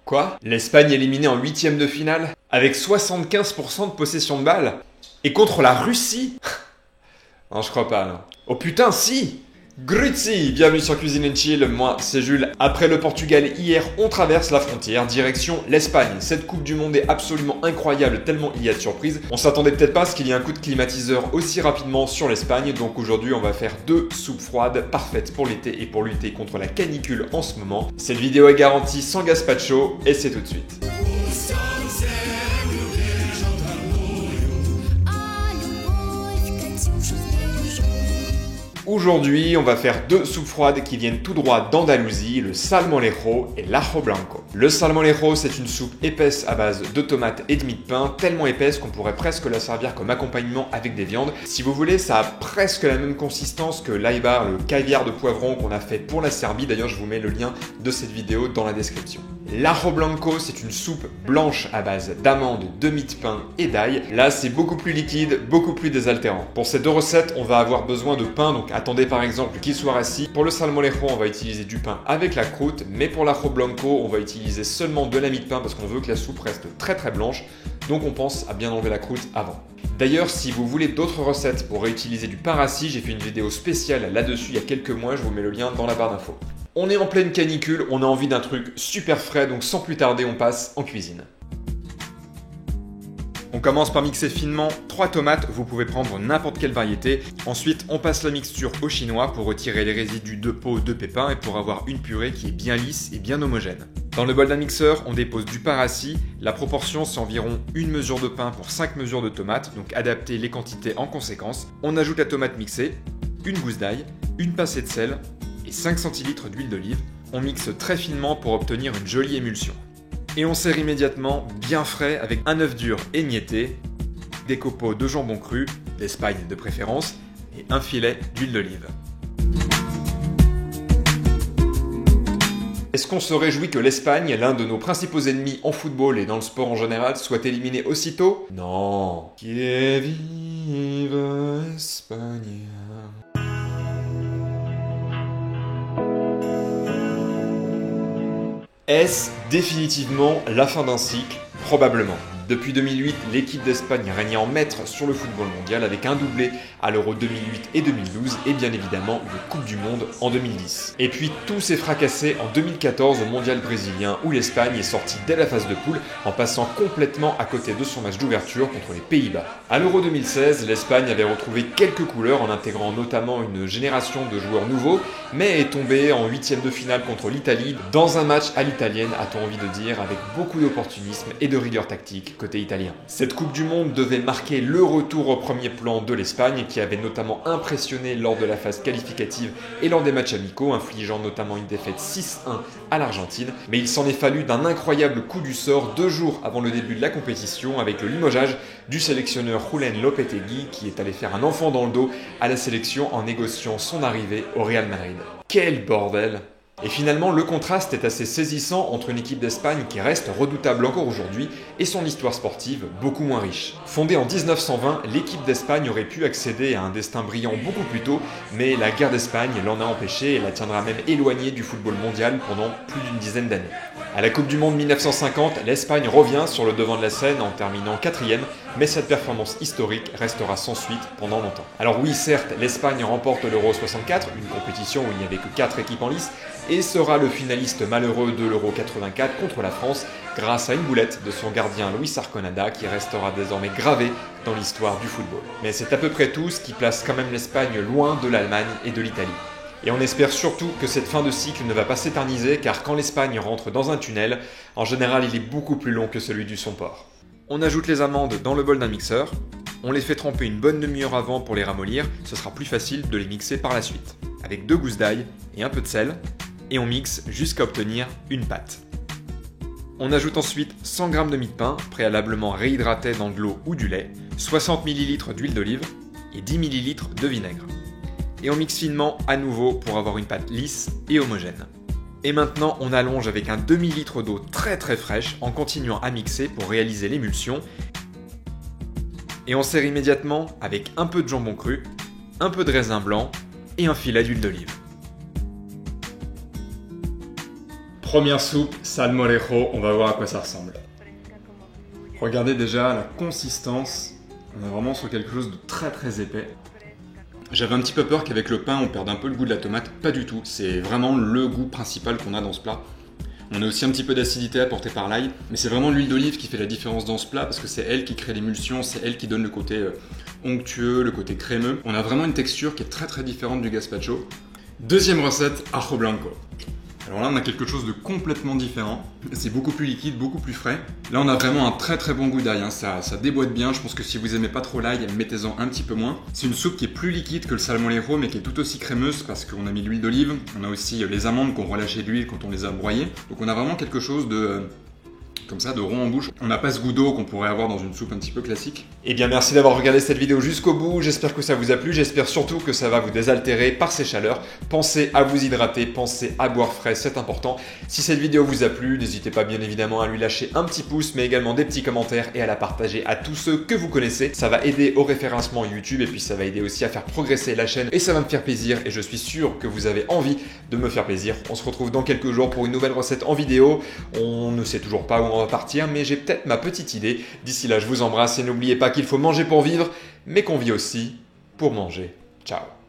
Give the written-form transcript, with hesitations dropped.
Quoi? L'Espagne éliminée en huitième de finale? Avec 75% de possession de balle? Et contre la Russie? Non, je crois pas, non. Oh putain, si! Grüezi, bienvenue sur Cuisine and Chill, moi c'est Jules. Après le Portugal hier, on traverse la frontière, direction l'Espagne. Cette Coupe du Monde est absolument incroyable, tellement il y a de surprises. On s'attendait peut-être pas à ce qu'il y ait un coup de climatiseur aussi rapidement sur l'Espagne, donc aujourd'hui on va faire deux soupes froides parfaites pour l'été et pour lutter contre la canicule en ce moment. Cette vidéo est garantie sans gazpacho et c'est tout de suite. Aujourd'hui, on va faire deux soupes froides qui viennent tout droit d'Andalousie, le salmorejo et l'ajo blanco. Le salmorejo, c'est une soupe épaisse à base de tomates et de mie de pain, tellement épaisse qu'on pourrait presque la servir comme accompagnement avec des viandes. Si vous voulez, ça a presque la même consistance que l'aibar, le caviar de poivron qu'on a fait pour la Serbie. D'ailleurs, je vous mets le lien de cette vidéo dans la description. L'ajo blanco, c'est une soupe blanche à base d'amandes, de mie de pain et d'ail. Là, c'est beaucoup plus liquide, beaucoup plus désaltérant. Pour ces deux recettes, on va avoir besoin de pain, donc attendez par exemple qu'il soit rassis. Pour le salmorejo, on va utiliser du pain avec la croûte, mais pour l'ajo blanco, on va utiliser seulement de la mie de pain parce qu'on veut que la soupe reste très très blanche. Donc on pense à bien enlever la croûte avant. D'ailleurs, si vous voulez d'autres recettes pour réutiliser du pain rassis, j'ai fait une vidéo spéciale là-dessus il y a quelques mois, je vous mets le lien dans la barre d'infos. On est en pleine canicule, on a envie d'un truc super frais, donc sans plus tarder, on passe en cuisine. On commence par mixer finement 3 tomates, vous pouvez prendre n'importe quelle variété. Ensuite, on passe la mixture au chinois pour retirer les résidus de peau, de pépins et pour avoir une purée qui est bien lisse et bien homogène. Dans le bol d'un mixeur, on dépose du pain rassis. La proportion, c'est environ une mesure de pain pour 5 mesures de tomates, donc adaptez les quantités en conséquence. On ajoute la tomate mixée, une gousse d'ail, une pincée de sel et 5 centilitres d'huile d'olive. On mixe très finement pour obtenir une jolie émulsion. Et on sert immédiatement bien frais avec un œuf dur émietté, des copeaux de jambon cru, d'Espagne de préférence, et un filet d'huile d'olive. Est-ce qu'on se réjouit que l'Espagne, l'un de nos principaux ennemis en football et dans le sport en général, soit éliminé aussitôt? Non. Que vive Espagne. Est-ce définitivement la fin d'un cycle? Probablement. Depuis 2008, l'équipe d'Espagne régnait en maître sur le football mondial avec un doublé à l'Euro 2008 et 2012 et bien évidemment une Coupe du Monde en 2010. Et puis tout s'est fracassé en 2014 au Mondial brésilien où l'Espagne est sortie dès la phase de poule en passant complètement à côté de son match d'ouverture contre les Pays-Bas. À l'Euro 2016, l'Espagne avait retrouvé quelques couleurs en intégrant notamment une génération de joueurs nouveaux, mais est tombée en huitième de finale contre l'Italie dans un match à l'italienne, a-t-on envie de dire, avec beaucoup d'opportunisme et de rigueur tactique côté italien. Cette Coupe du Monde devait marquer le retour au premier plan de l'Espagne qui avait notamment impressionné lors de la phase qualificative et lors des matchs amicaux, infligeant notamment une défaite 6-1 à l'Argentine. Mais il s'en est fallu d'un incroyable coup du sort 2 jours avant le début de la compétition avec le limogeage du sélectionneur Julen Lopetegui qui est allé faire un enfant dans le dos à la sélection en négociant son arrivée au Real Madrid. Quel bordel! Et finalement, le contraste est assez saisissant entre une équipe d'Espagne qui reste redoutable encore aujourd'hui et son histoire sportive beaucoup moins riche. Fondée en 1920, l'équipe d'Espagne aurait pu accéder à un destin brillant beaucoup plus tôt, mais la guerre d'Espagne l'en a empêché et la tiendra même éloignée du football mondial pendant plus d'une dizaine d'années. À la Coupe du Monde 1950, l'Espagne revient sur le devant de la scène en terminant 4e, mais cette performance historique restera sans suite pendant longtemps. Alors oui, certes, l'Espagne remporte l'Euro 64, une compétition où il n'y avait que 4 équipes en lice, et sera le finaliste malheureux de l'Euro 84 contre la France grâce à une boulette de son gardien Luis Arconada qui restera désormais gravé dans l'histoire du football. Mais c'est à peu près tout, ce qui place quand même l'Espagne loin de l'Allemagne et de l'Italie. Et on espère surtout que cette fin de cycle ne va pas s'éterniser car quand l'Espagne rentre dans un tunnel, en général il est beaucoup plus long que celui du son port. On ajoute les amandes dans le bol d'un mixeur, on les fait tremper une bonne demi-heure avant pour les ramollir, ce sera plus facile de les mixer par la suite. Avec 2 gousses d'ail et un peu de sel, et on mixe jusqu'à obtenir une pâte. On ajoute ensuite 100 g de mie de pain, préalablement réhydraté dans de l'eau ou du lait, 60 ml d'huile d'olive et 10 ml de vinaigre. Et on mixe finement à nouveau pour avoir une pâte lisse et homogène. Et maintenant on allonge avec un demi-litre d'eau très très fraîche en continuant à mixer pour réaliser l'émulsion. Et on sert immédiatement avec un peu de jambon cru, un peu de raisin blanc et un filet d'huile d'olive. Première soupe, salmorejo, on va voir à quoi ça ressemble. Regardez déjà la consistance, on est vraiment sur quelque chose de très très épais. J'avais un petit peu peur qu'avec le pain on perde un peu le goût de la tomate, pas du tout, c'est vraiment le goût principal qu'on a dans ce plat. On a aussi un petit peu d'acidité apportée par l'ail, mais c'est vraiment l'huile d'olive qui fait la différence dans ce plat parce que c'est elle qui crée l'émulsion, c'est elle qui donne le côté onctueux, le côté crémeux. On a vraiment une texture qui est très très différente du gazpacho. Deuxième recette, ajo blanco. Alors là on a quelque chose de complètement différent, c'est beaucoup plus liquide, beaucoup plus frais. Là on a vraiment un très très bon goût d'ail, hein. Ça déboîte bien, je pense que si vous aimez pas trop l'ail, mettez-en un petit peu moins. C'est une soupe qui est plus liquide que le salmorejo mais qui est tout aussi crémeuse parce qu'on a mis l'huile d'olive, on a aussi les amandes qui ont relâché de l'huile quand on les a broyées. Donc on a vraiment quelque chose de... comme ça, de rond en bouche. On n'a pas ce goût d'eau qu'on pourrait avoir dans une soupe un petit peu classique. Eh bien merci d'avoir regardé cette vidéo jusqu'au bout, j'espère que ça vous a plu, j'espère surtout que ça va vous désaltérer par ces chaleurs. Pensez à vous hydrater, pensez à boire frais, c'est important. Si cette vidéo vous a plu, n'hésitez pas bien évidemment à lui lâcher un petit pouce, mais également des petits commentaires et à la partager à tous ceux que vous connaissez. Ça va aider au référencement YouTube et puis ça va aider aussi à faire progresser la chaîne et ça va me faire plaisir et je suis sûr que vous avez envie de me faire plaisir. On se retrouve dans quelques jours pour une nouvelle recette en vidéo. On ne sait toujours pas où on va partir, mais j'ai peut-être ma petite idée. D'ici là, je vous embrasse et n'oubliez pas qu'il faut manger pour vivre, mais qu'on vit aussi pour manger. Ciao.